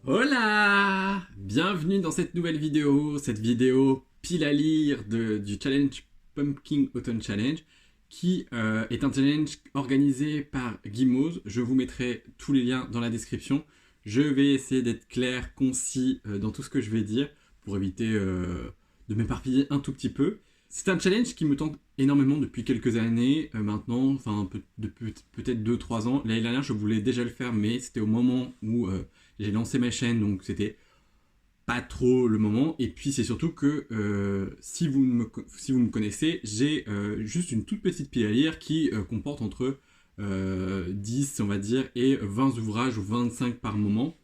Hola! Bienvenue dans cette nouvelle vidéo, pile à lire du challenge Pumpkin Autumn Challenge, qui est un challenge organisé par Gimoz. Je vous mettrai tous les liens dans la description. Je vais essayer d'être clair, concis dans tout ce que je vais dire, pour éviter de m'éparpiller un tout petit peu. C'est un challenge qui me tente énormément depuis quelques années maintenant, enfin depuis peut-être 2-3 ans. L'année dernière, je voulais déjà le faire, mais c'était au moment où j'ai lancé ma chaîne, donc c'était pas trop le moment. Et puis c'est surtout que si vous me connaissez, j'ai juste une toute petite pile à lire qui comporte entre 10, on va dire, et 20 ouvrages ou 25 par moment.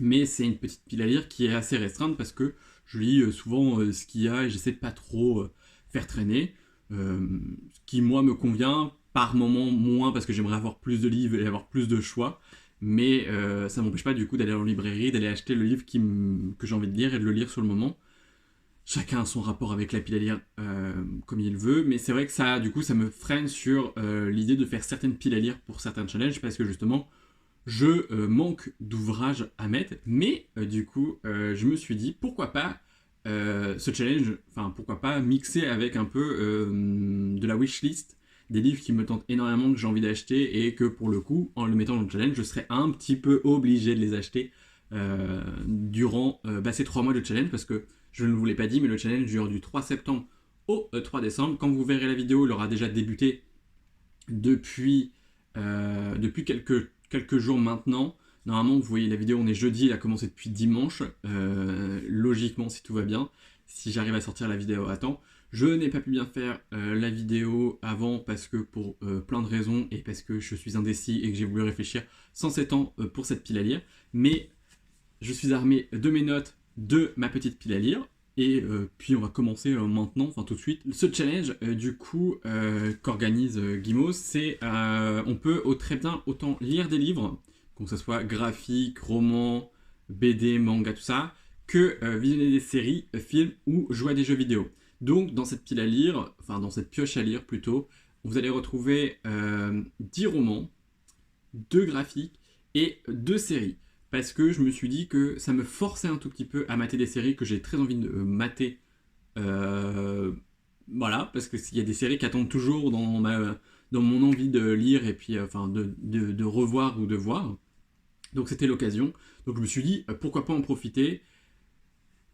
Mais c'est une petite pile à lire qui est assez restreinte parce que je lis souvent ce qu'il y a et j'essaie de pas trop faire traîner. Ce qui, moi, me convient, par moment moins parce que j'aimerais avoir plus de livres et avoir plus de choix. Mais ça m'empêche pas du coup d'aller en librairie, d'aller acheter le livre que j'ai envie de lire et de le lire sur le moment. Chacun a son rapport avec la pile à lire comme il veut, mais c'est vrai que ça, du coup, ça me freine sur l'idée de faire certaines piles à lire pour certains challenges parce que justement, je manque d'ouvrages à mettre. Mais du coup, je me suis dit pourquoi pas ce challenge, enfin pourquoi pas mixer avec un peu de la wishlist, des livres qui me tentent énormément, que j'ai envie d'acheter et que pour le coup, en le mettant dans le challenge, je serais un petit peu obligé de les acheter durant ces 3 mois de challenge parce que je ne vous l'ai pas dit, mais le challenge dure du 3 septembre au 3 décembre. Quand vous verrez la vidéo, il aura déjà débuté depuis quelques jours maintenant. Normalement, vous voyez la vidéo, on est jeudi, elle a commencé depuis dimanche. Logiquement, si tout va bien, si j'arrive à sortir la vidéo à temps. Je n'ai pas pu bien faire la vidéo avant parce que pour plein de raisons et parce que je suis indécis et que j'ai voulu réfléchir sans 7 ans pour cette pile à lire. Mais je suis armé de mes notes, de ma petite pile à lire. Et puis on va commencer maintenant, enfin tout de suite. Ce challenge, du coup, qu'organise Gimoz, c'est on peut très bien autant lire des livres, que ce soit graphique, roman, BD, manga, tout ça, que visionner des séries, films ou jouer à des jeux vidéo. Donc dans cette pile à lire, enfin dans cette pioche à lire plutôt, vous allez retrouver 10 romans, 2 graphiques et 2 séries. Parce que je me suis dit que ça me forçait un tout petit peu à mater des séries que j'ai très envie de mater. Voilà, parce qu'il y a des séries qui attendent toujours dans mon envie de lire et puis de revoir ou de voir. Donc c'était l'occasion. Donc je me suis dit, pourquoi pas en profiter.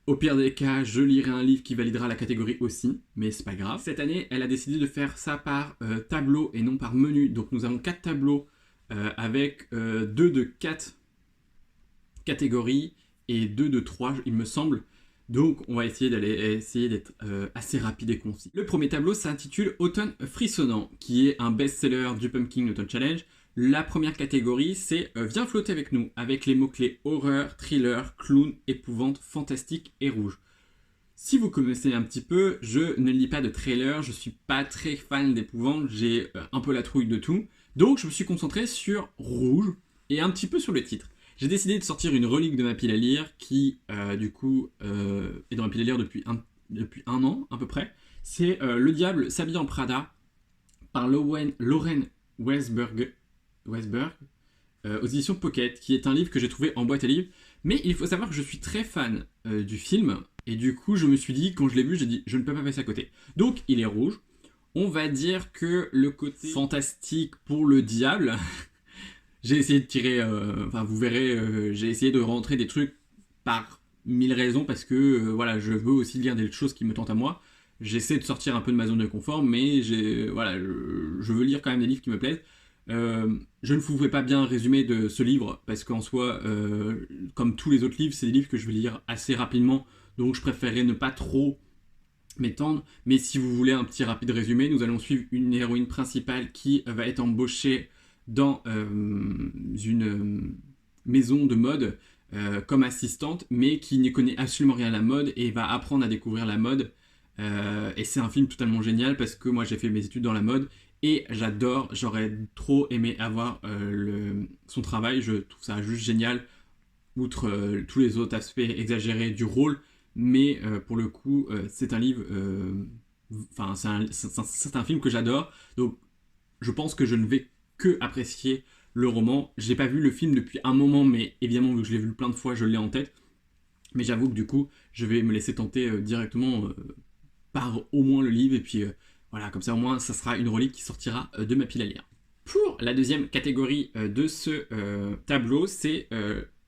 Au pire des cas, je lirai un livre qui validera la catégorie aussi, mais c'est pas grave. Cette année, elle a décidé de faire ça par tableau et non par menu. Donc nous avons 4 tableaux avec 2 de 4 catégories et 2 de 3, il me semble. Donc on va essayer d'être assez rapide et concis. Le premier tableau s'intitule Automne frissonnant, qui est un best-seller du Pumpkin Autumn Challenge. La première catégorie, c'est Viens flotter avec nous, avec les mots-clés horreur, thriller, clown, épouvante, fantastique et rouge. Si vous connaissez un petit peu, je ne lis pas de trailer, je suis pas très fan d'épouvante, j'ai un peu la trouille de tout. Donc je me suis concentré sur rouge et un petit peu sur le titre. J'ai décidé de sortir une relique de ma pile à lire qui, du coup, est dans ma pile à lire depuis un an à peu près. C'est Le Diable s'habille en Prada par Lauren Westberg, aux éditions Pocket, qui est un livre que j'ai trouvé en boîte à livres. Mais il faut savoir que je suis très fan du film, et du coup, je me suis dit, quand je l'ai vu, j'ai dit, je ne peux pas passer à côté. Donc, il est rouge. On va dire que le côté fantastique pour le diable, j'ai essayé de tirer, vous verrez, j'ai essayé de rentrer des trucs par 1000 raisons, parce que, voilà, je veux aussi lire des choses qui me tentent à moi. J'essaie de sortir un peu de ma zone de confort, mais je veux lire quand même des livres qui me plaisent. Je ne pouvais pas bien résumer de ce livre parce qu'en soi, comme tous les autres livres, c'est des livres que je vais lire assez rapidement, donc je préférais ne pas trop m'étendre. Mais si vous voulez un petit rapide résumé, nous allons suivre une héroïne principale qui va être embauchée dans une maison de mode comme assistante, mais qui ne connaît absolument rien à la mode et va apprendre à découvrir la mode. Et c'est un film totalement génial parce que moi j'ai fait mes études dans la mode et j'adore, j'aurais trop aimé avoir son travail, je trouve ça juste génial, outre tous les autres aspects exagérés du rôle, mais pour le coup c'est un livre, c'est un film que j'adore, donc je pense que je ne vais que apprécier le roman. J'ai pas vu le film depuis un moment, mais évidemment, vu que je l'ai vu plein de fois, je l'ai en tête. Mais j'avoue que du coup, je vais me laisser tenter directement par au moins le livre, et puis voilà, comme ça au moins, ça sera une relique qui sortira de ma pile à lire. Pour la deuxième catégorie de ce tableau, c'est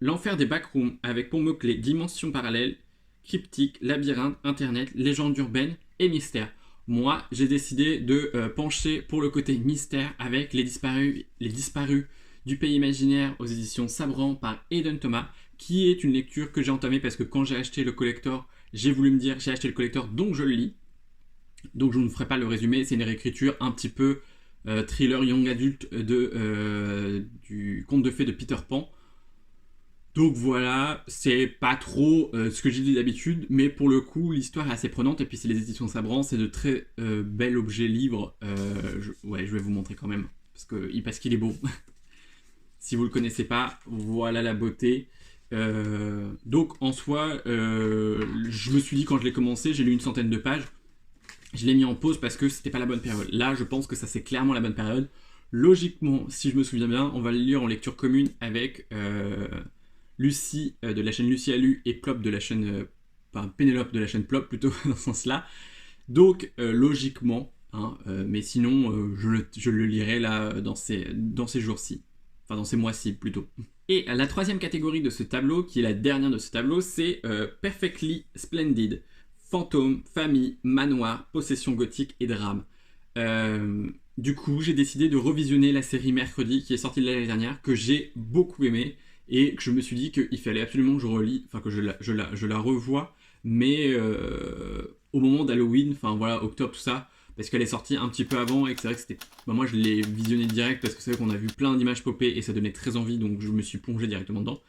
l'enfer des backrooms, avec pour mots-clés dimensions parallèles, cryptique, labyrinthe, internet, légende urbaine et mystère. Moi, j'ai décidé de pencher pour le côté mystère avec les disparus du pays imaginaire aux éditions Sabran par Aidan Thomas, qui est une lecture que j'ai entamée parce que quand j'ai acheté le collector, j'ai voulu me dire j'ai acheté le collector donc je le lis. Donc je ne ferai pas le résumé, c'est une réécriture un petit peu thriller young adulte du conte de fées de Peter Pan. Donc voilà, c'est pas trop ce que j'ai dit d'habitude, mais pour le coup, l'histoire est assez prenante, et puis c'est les éditions Sabran, c'est de très bel objet livre. Ouais, je vais vous montrer quand même, parce qu'il est beau. Si vous le connaissez pas, voilà la beauté. Donc en soi, je me suis dit quand je l'ai commencé, j'ai lu une centaine de pages, je l'ai mis en pause parce que c'était pas la bonne période. Là, je pense que ça c'est clairement la bonne période. Logiquement, si je me souviens bien, on va le lire en lecture commune avec Lucie de la chaîne Lucie Alu et Plop de la chaîne, enfin Pénélope de la chaîne Plop plutôt dans ce sens-là. Donc logiquement, hein, mais sinon je le lirai là dans ces jours-ci, enfin dans ces mois-ci plutôt. Et la troisième catégorie de ce tableau, qui est la dernière de ce tableau, c'est Perfectly Splendid. Fantôme, famille, manoir, possession gothique et drame. Du coup, j'ai décidé de revisionner la série Mercredi qui est sortie l'année dernière, que j'ai beaucoup aimé, et que je me suis dit qu'il fallait absolument que je relis, enfin que je la revoie, mais au moment d'Halloween, enfin voilà, octobre, tout ça, parce qu'elle est sortie un petit peu avant, et que c'est vrai que c'était... Bah, moi je l'ai visionné direct, parce que c'est vrai qu'on a vu plein d'images popper, et ça donnait très envie, donc je me suis plongé directement dedans.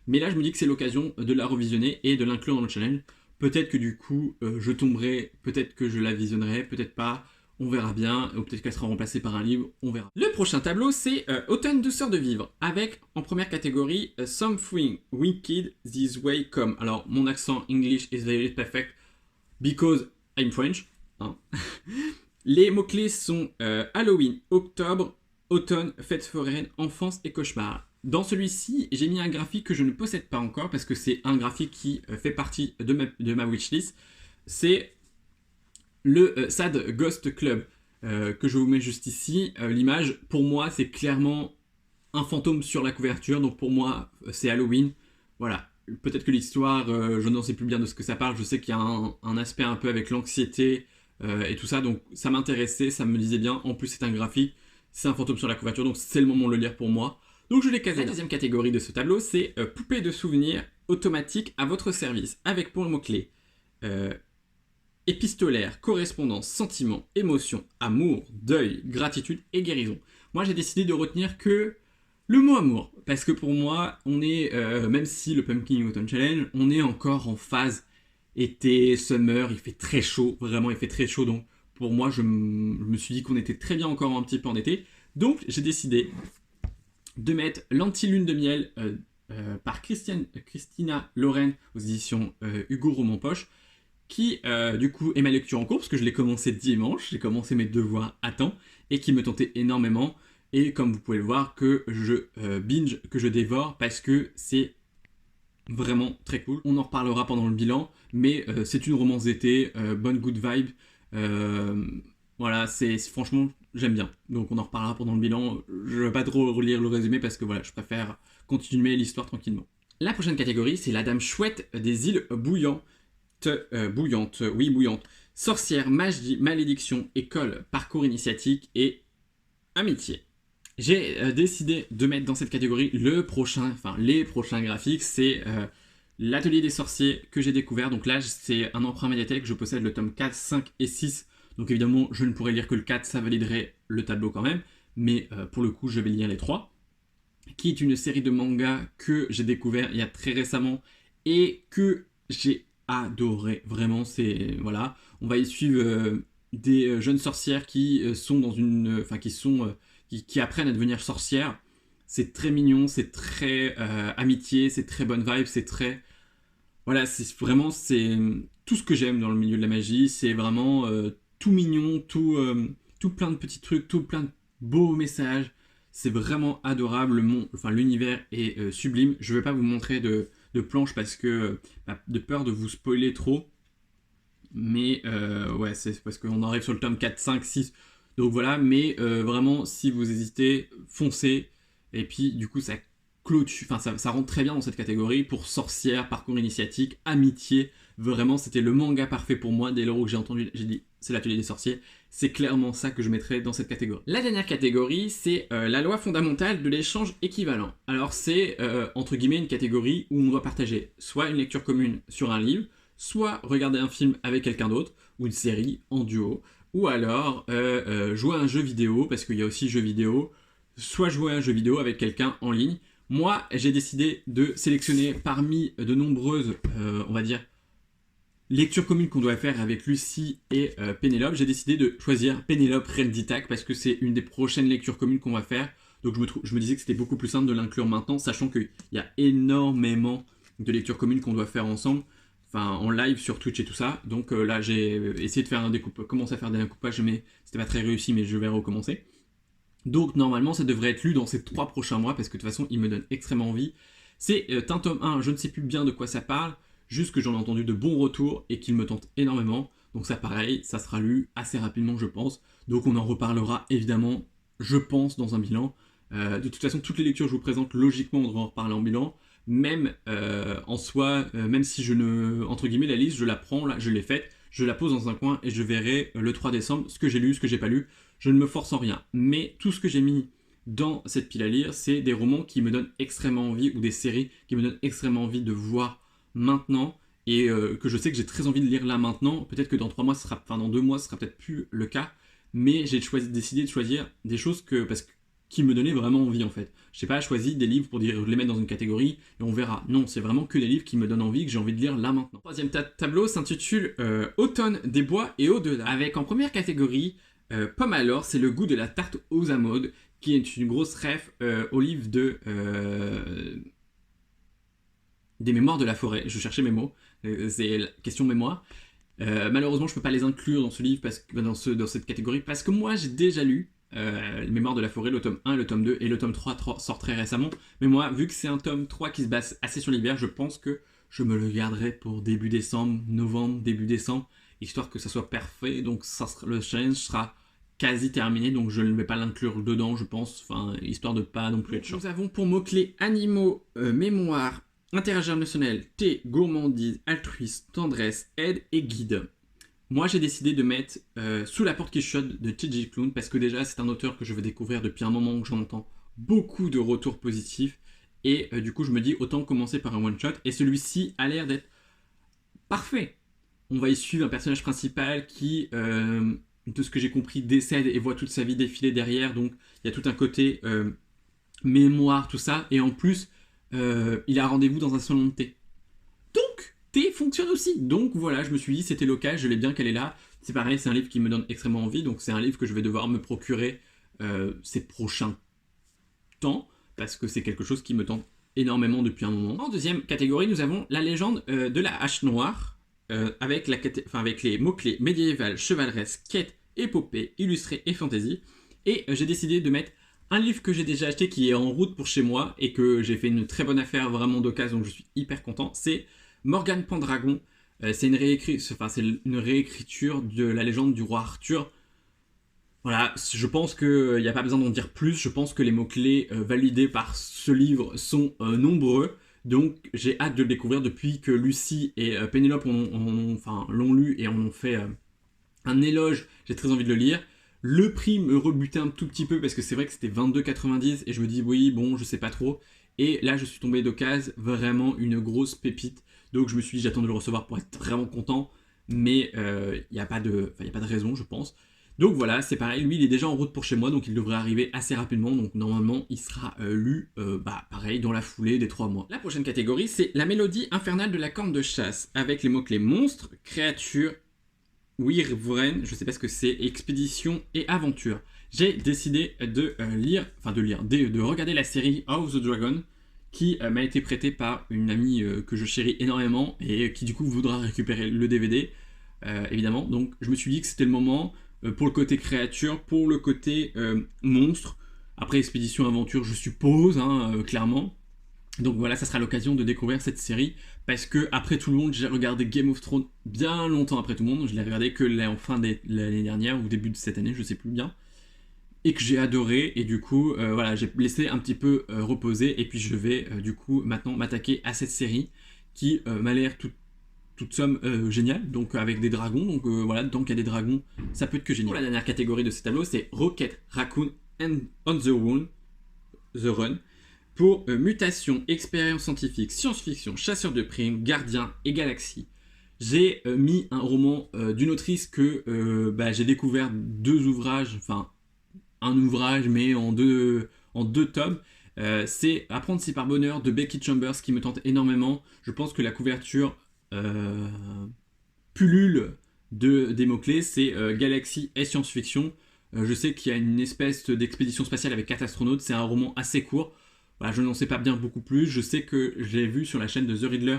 Mais là, je me dis que c'est l'occasion de la revisionner et de l'inclure dans le challenge. Peut-être que du coup, je tomberai, peut-être que je la visionnerai, peut-être pas, on verra bien, ou peut-être qu'elle sera remplacée par un livre, on verra. Le prochain tableau, c'est Automne douceur de vivre, avec en première catégorie Something Wicked This Way Come. Alors, mon accent English is very perfect because I'm French. Hein. Les mots-clés sont Halloween, octobre, automne, fête foraine, enfance et cauchemar. Dans celui-ci, j'ai mis un graphique que je ne possède pas encore parce que c'est un graphique qui fait partie de ma wishlist. C'est le Sad Ghost Club que je vous mets juste ici. L'image, pour moi, c'est clairement un fantôme sur la couverture. Donc pour moi, c'est Halloween. Voilà. Peut-être que l'histoire, je n'en sais plus bien de ce que ça parle. Je sais qu'il y a un aspect un peu avec l'anxiété et tout ça. Donc ça m'intéressait, ça me disait bien. En plus, c'est un graphique. C'est un fantôme sur la couverture. Donc c'est le moment de le lire pour moi. Donc je l'ai casé. La deuxième catégorie de ce tableau, c'est poupée de souvenirs automatique à votre service, avec pour le mot-clé épistolaire, correspondance, sentiment, émotion, amour, deuil, gratitude et guérison. Moi j'ai décidé de retenir que le mot amour, parce que pour moi, on est, même si le Pumpkin Autumn Challenge, on est encore en phase été, summer, il fait très chaud, vraiment il fait très chaud, donc pour moi je me suis dit qu'on était très bien encore un petit peu en été, donc j'ai décidé de mettre L'Anti-Lune de miel par Christina Loren aux éditions Hugo Roman Poche, qui du coup est ma lecture en cours parce que je l'ai commencé dimanche, j'ai commencé mes devoirs à temps et qui me tentait énormément, et comme vous pouvez le voir que je binge, que je dévore parce que c'est vraiment très cool. On en reparlera pendant le bilan, mais c'est une romance d'été, bonne good vibe, voilà, c'est franchement j'aime bien. Donc on en reparlera pendant le bilan. Je ne vais pas trop relire le résumé parce que voilà, je préfère continuer l'histoire tranquillement. La prochaine catégorie, c'est la Dame Chouette des îles bouillantes. Bouillante. Sorcière, magie, malédiction, école, parcours initiatique et amitié. J'ai décidé de mettre dans cette catégorie les prochains graphiques. C'est l'atelier des sorciers que j'ai découvert. Donc là, c'est un emprunt médiathèque. Je possède le tome 4, 5 et 6. Donc évidemment, je ne pourrais lire que le 4, ça validerait le tableau quand même. Mais pour le coup, je vais lire les 3. Qui est une série de mangas que j'ai découvert il y a très récemment et que j'ai adoré. Vraiment, c'est... Voilà. On va y suivre des jeunes sorcières qui sont dans une... Enfin, qui apprennent à devenir sorcières. C'est très mignon, c'est très amitié, c'est très bonne vibe, c'est très... Voilà, c'est vraiment... C'est tout ce que j'aime dans le milieu de la magie. C'est vraiment... tout mignon, tout plein de petits trucs, tout plein de beaux messages. C'est vraiment adorable, l'univers est sublime. Je ne vais pas vous montrer de planches parce que de peur de vous spoiler trop. Mais ouais, c'est parce qu'on arrive sur le tome 4, 5, 6. Donc voilà, mais vraiment, si vous hésitez, foncez. Et puis, du coup, ça clôture, ça rentre très bien dans cette catégorie pour sorcière, parcours initiatique, amitié. Vraiment, c'était le manga parfait pour moi. Dès lors où j'ai dit, c'est l'atelier des sorciers. C'est clairement ça que je mettrais dans cette catégorie. La dernière catégorie, c'est la loi fondamentale de l'échange équivalent. Alors, c'est entre guillemets une catégorie où on doit partager soit une lecture commune sur un livre, soit regarder un film avec quelqu'un d'autre, ou une série en duo, ou alors jouer à un jeu vidéo, parce qu'il y a aussi jeux vidéo, soit jouer à un jeu vidéo avec quelqu'un en ligne. Moi, j'ai décidé de sélectionner parmi de nombreuses, on va dire, lectures communes qu'on doit faire avec Lucie et Pénélope. J'ai décidé de choisir Pénélope Renditac parce que c'est une des prochaines lectures communes qu'on va faire. Donc je me disais que c'était beaucoup plus simple de l'inclure maintenant, sachant qu'il y a énormément de lectures communes qu'on doit faire ensemble. Enfin, en live sur Twitch et tout ça. Donc là, j'ai essayé de faire commencer à faire des découpages, mais c'était pas très réussi, mais je vais recommencer. Donc normalement, ça devrait être lu dans ces 3 prochains mois, parce que de toute façon, il me donne extrêmement envie. C'est un tome 1, je ne sais plus bien de quoi ça parle, juste que j'en ai entendu de bons retours et qu'il me tente énormément. Donc ça, pareil, ça sera lu assez rapidement, je pense. Donc on en reparlera évidemment, je pense, dans un bilan. De toute façon, toutes les lectures que je vous présente, logiquement, on devrait en reparler en bilan. Même en soi, même si je ne, entre guillemets, la liste, je la prends, là, je l'ai faite, je la pose dans un coin et je verrai le 3 décembre ce que j'ai lu, ce que j'ai pas lu. Je ne me force en rien. Mais tout ce que j'ai mis dans cette pile à lire, c'est des romans qui me donnent extrêmement envie, ou des séries qui me donnent extrêmement envie de voir maintenant, et que je sais que j'ai très envie de lire là maintenant. Peut-être que dans 3 mois, dans 2 mois, ce sera peut-être plus le cas. Mais j'ai décidé de choisir des choses qui me donnaient vraiment envie en fait. Je sais pas, choisi des livres pour dire les mettre dans une catégorie et on verra. Non, c'est vraiment que des livres qui me donnent envie, que j'ai envie de lire là maintenant. Troisième tableau s'intitule Automne des bois et au-delà. Avec en première catégorie Pomme alors, c'est le goût de la tarte aux amandes, qui est une grosse ref au livre des mémoires de la forêt. Je cherchais mes mots, c'est la question mémoire. Malheureusement, je peux pas les inclure dans ce livre, dans cette catégorie, parce que moi j'ai déjà lu les mémoires de la forêt, le tome 1, le tome 2 et le tome 3 sort très récemment. Mais moi, vu que c'est un tome 3 qui se base assez sur l'hiver, je pense que je me le garderai pour début décembre, novembre, début décembre, histoire que ça soit parfait. Donc le challenge sera quasi terminé, donc je ne vais pas l'inclure dedans, je pense, histoire de pas non plus être chiant. Nous avons pour mots-clés animaux, mémoire, intérêt émotionnel, thé, gourmandise, altruisme, tendresse, aide et guide. Moi, j'ai décidé de mettre Sous la porte qui chuchote de T.J. Klune, parce que déjà, c'est un auteur que je veux découvrir depuis un moment, que j'en entends beaucoup de retours positifs. Et du coup, je me dis, autant commencer par un one-shot. Et celui-ci a l'air d'être parfait. On va y suivre un personnage principal qui, de ce que j'ai compris, décède et voit toute sa vie défiler derrière. Donc, il y a tout un côté mémoire, tout ça. Et en plus, il a rendez-vous dans un salon de thé. Donc, thé fonctionne aussi. Donc voilà, je me suis dit, c'était local, je l'ai bien qu'elle est là. C'est pareil, c'est un livre qui me donne extrêmement envie. Donc c'est un livre que je vais devoir me procurer ces prochains temps, parce que c'est quelque chose qui me tente énormément depuis un moment. En deuxième catégorie, nous avons La légende de la hache noire, avec les mots-clés médiéval, chevaleresque, quête, épopée, illustrée et fantasy. Et j'ai décidé de mettre un livre que j'ai déjà acheté, qui est en route pour chez moi, et que j'ai fait une très bonne affaire, vraiment d'occasion, donc je suis hyper content. C'est Morgane Pendragon. C'est une réécriture de la légende du roi Arthur. Voilà, je pense qu'il n'y a pas besoin d'en dire plus. Je pense que les mots-clés validés par ce livre sont nombreux. Donc j'ai hâte de le découvrir depuis que Lucie et Pénélope l'ont lu et en ont fait un éloge. J'ai très envie de le lire. Le prix me rebutait un tout petit peu parce que c'est vrai que c'était 22,90 et je me dis oui, bon, je sais pas trop. Et là, je suis tombé d'occasion, vraiment une grosse pépite. Donc je me suis dit, j'attends de le recevoir pour être vraiment content. Mais il n'y a pas de raison, je pense. Donc voilà, c'est pareil, lui il est déjà en route pour chez moi, donc il devrait arriver assez rapidement, donc normalement il sera lu, pareil, dans la foulée des 3 mois. La prochaine catégorie, c'est La mélodie infernale de la corne de chasse, avec les mots-clés monstre, créature, Wyvern, je sais pas ce que c'est, expédition et aventure. J'ai décidé de regarder la série House of the Dragon, qui m'a été prêtée par une amie que je chéris énormément, et qui du coup voudra récupérer le DVD, évidemment. Donc je me suis dit que c'était le moment, pour le côté créature, pour le côté monstre. Après Expédition Aventure, je suppose, hein, clairement. Donc voilà, ça sera l'occasion de découvrir cette série, parce que après tout le monde, j'ai regardé Game of Thrones bien longtemps après tout le monde. Je l'ai regardé que en fin de l'année dernière, ou début de cette année, je sais plus bien. Et que j'ai adoré, et du coup, voilà, j'ai laissé un petit peu reposer, et puis je vais du coup maintenant m'attaquer à cette série qui m'a l'air toute somme géniale, donc avec des dragons, donc voilà, tant qu'il y a des dragons, ça peut être que génial. Pour la dernière catégorie de ce tableau, c'est Rocket Raccoon and on the Run. Pour mutation, expérience scientifique, science-fiction, chasseur de primes, gardien et galaxie. J'ai mis un roman d'une autrice que j'ai découvert 2 ouvrages, enfin un ouvrage mais en deux tomes. C'est Apprendre si par bonheur de Becky Chambers qui me tente énormément. Je pense que la couverture pullule des mots-clés, c'est galaxie et science-fiction. Je sais qu'il y a une espèce d'expédition spatiale avec 4 astronautes, c'est un roman assez court. Voilà, je n'en sais pas bien beaucoup plus. Je sais que j'ai vu sur la chaîne de The Riddler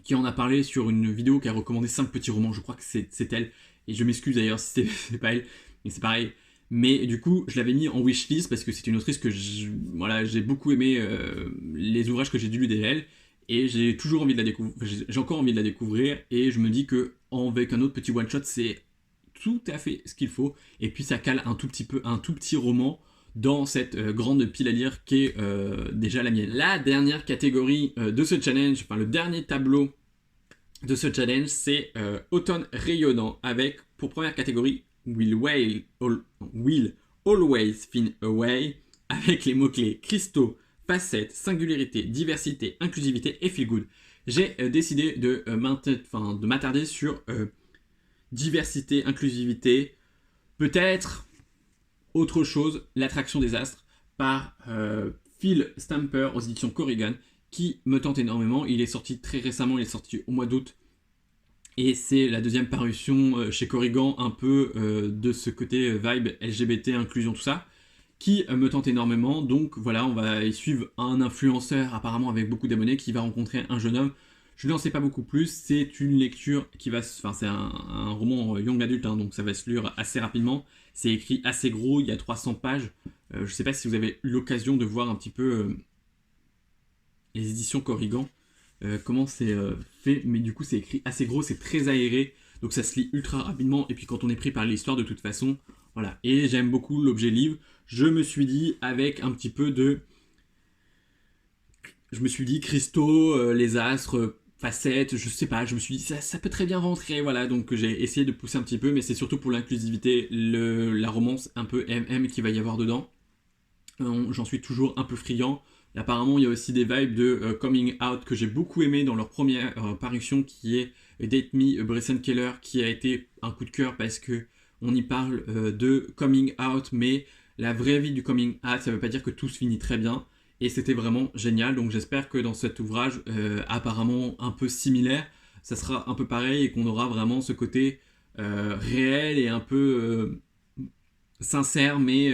qui en a parlé sur une vidéo qui a recommandé 5 petits romans. Je crois que c'est elle. Et je m'excuse d'ailleurs si c'est pas elle. Mais c'est pareil. Mais du coup, je l'avais mis en wishlist parce que c'est une autrice que j'ai beaucoup aimé les ouvrages que j'ai dû lire d'elle. Et j'ai toujours envie de la découvrir. J'ai encore envie de la découvrir. Et je me dis que avec un autre petit one-shot, c'est tout à fait ce qu'il faut. Et puis ça cale un tout petit roman dans cette grande pile à lire qui est déjà la mienne. La dernière catégorie de ce challenge, enfin le dernier tableau de ce challenge, c'est Automne rayonnant, avec pour première catégorie Will Always Find a Way, avec les mots-clés cristaux, facettes, singularité, diversité, inclusivité et feel good. J'ai décidé de m'attarder sur diversité, inclusivité, peut-être autre chose, L'attraction des astres, par Phil Stamper aux éditions Corrigan, qui me tente énormément. Il est sorti très récemment, il est sorti au mois d'août. Et c'est la deuxième parution chez Corrigan, un peu de ce côté vibe LGBT, inclusion, tout ça, qui me tente énormément. Donc voilà, on va y suivre un influenceur apparemment avec beaucoup d'abonnés qui va rencontrer un jeune homme. Je n'en sais pas beaucoup plus, c'est une lecture qui va... Enfin, c'est un roman young adulte, hein, donc ça va se lire assez rapidement. C'est écrit assez gros, il y a 300 pages. Je ne sais pas si vous avez eu l'occasion de voir un petit peu les éditions Corrigan, comment c'est fait, mais du coup c'est écrit assez gros, c'est très aéré, donc ça se lit ultra rapidement, et puis quand on est pris par l'histoire de toute façon, voilà. Et j'aime beaucoup l'objet livre. Je me suis dit, avec un petit peu de... Je me suis dit, cristaux, les astres, facettes, je sais pas, je me suis dit, ça peut très bien rentrer, voilà, donc j'ai essayé de pousser un petit peu, mais c'est surtout pour l'inclusivité, la romance un peu MM qu'il va y avoir dedans. J'en suis toujours un peu friand. Et apparemment, il y a aussi des vibes de Coming Out que j'ai beaucoup aimé dans leur première parution, qui est Date Me, Bryson Keller, qui a été un coup de cœur parce que on y parle de Coming Out, mais la vraie vie du Coming Out, ça veut pas dire que tout se finit très bien. Et c'était vraiment génial, donc j'espère que dans cet ouvrage, apparemment un peu similaire, ça sera un peu pareil et qu'on aura vraiment ce côté réel et un peu sincère, mais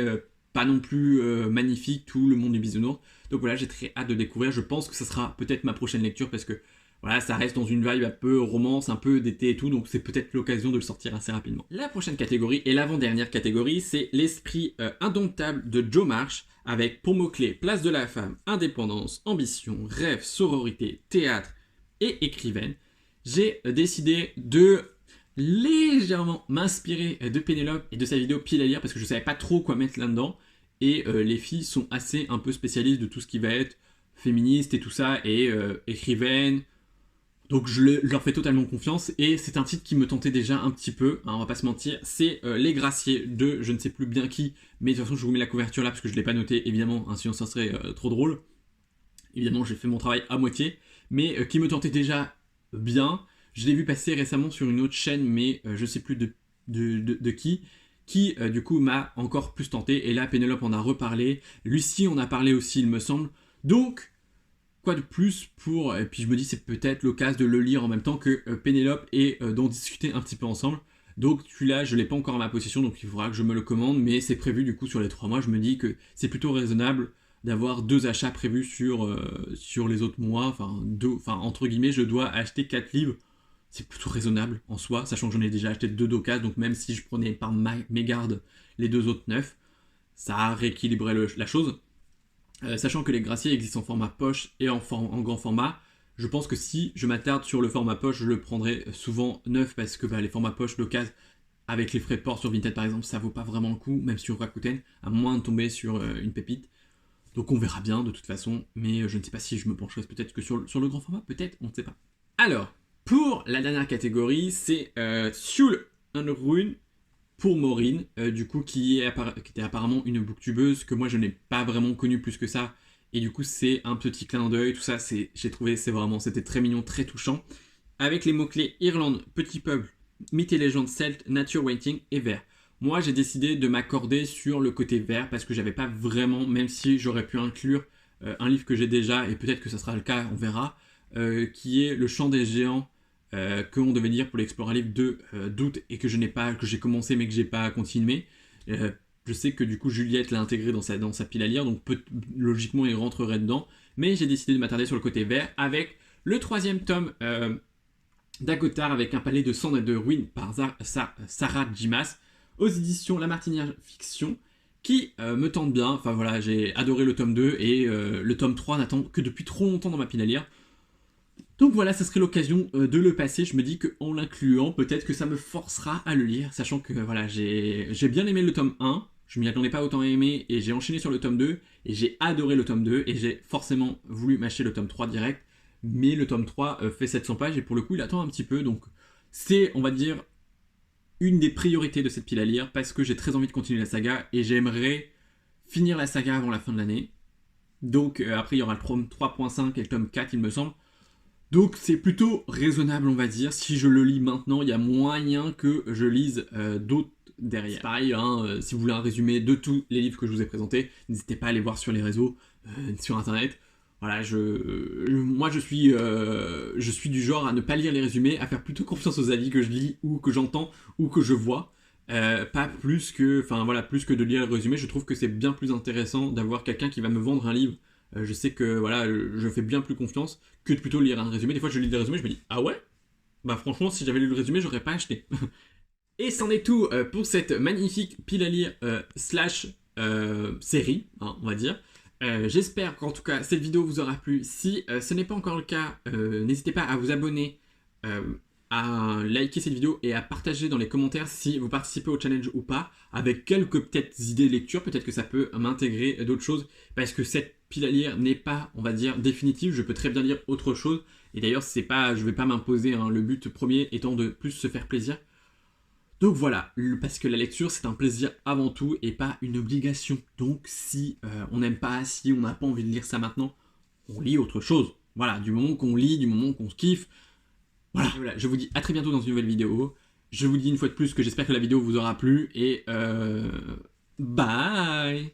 pas non plus magnifique, tout le monde du bisounours. Donc voilà, j'ai très hâte de découvrir. Je pense que ça sera peut-être ma prochaine lecture parce que voilà, ça reste dans une vibe un peu romance, un peu d'été et tout, donc c'est peut-être l'occasion de le sortir assez rapidement. La prochaine catégorie et l'avant-dernière catégorie, c'est l'esprit indomptable de Joe Marsh, avec pour mots-clés place de la femme, indépendance, ambition, rêve, sororité, théâtre et écrivaine. J'ai décidé de légèrement m'inspirer de Pénélope et de sa vidéo pile à lire parce que je savais pas trop quoi mettre là-dedans. Et les filles sont assez un peu spécialistes de tout ce qui va être féministe et tout ça, et écrivaine. Donc je leur fais totalement confiance, et c'est un titre qui me tentait déjà un petit peu, hein, on va pas se mentir. C'est Les Graciers de je ne sais plus bien qui, mais de toute façon je vous mets la couverture là parce que je l'ai pas noté évidemment, hein, sinon ça serait trop drôle. Évidemment j'ai fait mon travail à moitié, mais qui me tentait déjà bien. Je l'ai vu passer récemment sur une autre chaîne, mais je sais plus de qui du coup m'a encore plus tenté. Et là Pénélope en a reparlé, Lucie en a parlé aussi il me semble. Donc quoi de plus pour... Et puis je me dis c'est peut-être l'occasion de le lire en même temps que Pénélope et d'en discuter un petit peu ensemble. Donc celui-là je l'ai pas encore à ma possession, donc il faudra que je me le commande, mais c'est prévu du coup sur les 3 mois. Je me dis que c'est plutôt raisonnable d'avoir 2 achats prévus sur les autres mois. Enfin entre guillemets je dois acheter 4 livres. C'est plutôt raisonnable en soi, sachant que j'en ai déjà acheté 2 d'occasion, donc même si je prenais par mégarde les 2 autres 9, ça a rééquilibré la chose. Sachant que les graciers existent en format poche et en grand format, je pense que si je m'attarde sur le format poche, je le prendrai souvent neuf parce que les formats poche d'occasion, avec les frais de port sur Vinted par exemple, ça vaut pas vraiment le coup, même sur Rakuten, à moins de tomber sur une pépite. Donc on verra bien de toute façon, mais je ne sais pas si je me pencherai peut-être que sur le grand format, peut-être, on ne sait pas. Alors, pour la dernière catégorie, c'est Thule Unruh pour Maureen, du coup qui était apparemment une booktubeuse que moi je n'ai pas vraiment connue plus que ça, et du coup c'est un petit clin d'œil, tout ça, j'ai trouvé, c'était très mignon, très touchant, avec les mots-clés Irlande, petit peuple, mythes et légendes celtes, nature waiting et vert. Moi j'ai décidé de m'accorder sur le côté vert parce que j'avais pas vraiment, même si j'aurais pu inclure un livre que j'ai déjà, et peut-être que ça sera le cas, on verra, qui est Le Chant des Géants, que on devait lire pour l'Explore-a-Livre d'août et que j'ai commencé mais que j'ai pas continué. Je sais que du coup Juliette l'a intégré dans sa pile à lire, donc logiquement il rentrerait dedans, mais j'ai décidé de m'attarder sur le côté vert avec le 3e tome d'Agotar avec un palais de cendres et de ruines par Sarah Jimas aux éditions La Martinière Fiction, qui me tente bien. Enfin voilà, j'ai adoré le tome 2 et le tome 3 n'attend que depuis trop longtemps dans ma pile à lire. Donc voilà, ça serait l'occasion de le passer. Je me dis qu'en l'incluant, peut-être que ça me forcera à le lire, sachant que voilà, j'ai bien aimé le tome 1, je m'y attendais pas autant à aimer, et j'ai enchaîné sur le tome 2, et j'ai adoré le tome 2, et j'ai forcément voulu m'acheter le tome 3 direct, mais le tome 3 fait 700 pages, et pour le coup, il attend un petit peu, donc c'est, on va dire, une des priorités de cette pile à lire, parce que j'ai très envie de continuer la saga, et j'aimerais finir la saga avant la fin de l'année. Donc après, il y aura le tome 3.5 et le tome 4, il me semble. Donc c'est plutôt raisonnable, on va dire. Si je le lis maintenant, il y a moyen que je lise d'autres derrière. Pareil, hein, si vous voulez un résumé de tous les livres que je vous ai présentés, n'hésitez pas à aller voir sur les réseaux, sur internet. Voilà, moi je suis du genre à ne pas lire les résumés, à faire plutôt confiance aux avis que je lis ou que j'entends ou que je vois. Pas plus que, plus que de lire le résumé. Je trouve que c'est bien plus intéressant d'avoir quelqu'un qui va me vendre un livre. Je sais que voilà, je fais bien plus confiance que de plutôt lire un résumé. Des fois, je lis des résumés, je me dis ah ouais, bah franchement, si j'avais lu le résumé, j'aurais pas acheté. Et c'en est tout pour cette magnifique pile à lire slash série, hein, on va dire. J'espère qu'en tout cas cette vidéo vous aura plu. Si ce n'est pas encore le cas, n'hésitez pas à vous abonner, à liker cette vidéo et à partager dans les commentaires si vous participez au challenge ou pas, avec quelques peut-être idées de lecture, peut-être que ça peut m'intégrer d'autres choses, parce que cette pile à lire n'est pas, on va dire, définitive, je peux très bien lire autre chose, et d'ailleurs je vais pas m'imposer, hein, le but premier étant de plus se faire plaisir. Donc voilà, parce que la lecture c'est un plaisir avant tout et pas une obligation. Donc si on n'aime pas, si on n'a pas envie de lire ça maintenant, on lit autre chose. Voilà, du moment qu'on lit, du moment qu'on se kiffe. Voilà, je vous dis à très bientôt dans une nouvelle vidéo. Je vous dis une fois de plus que j'espère que la vidéo vous aura plu et bye.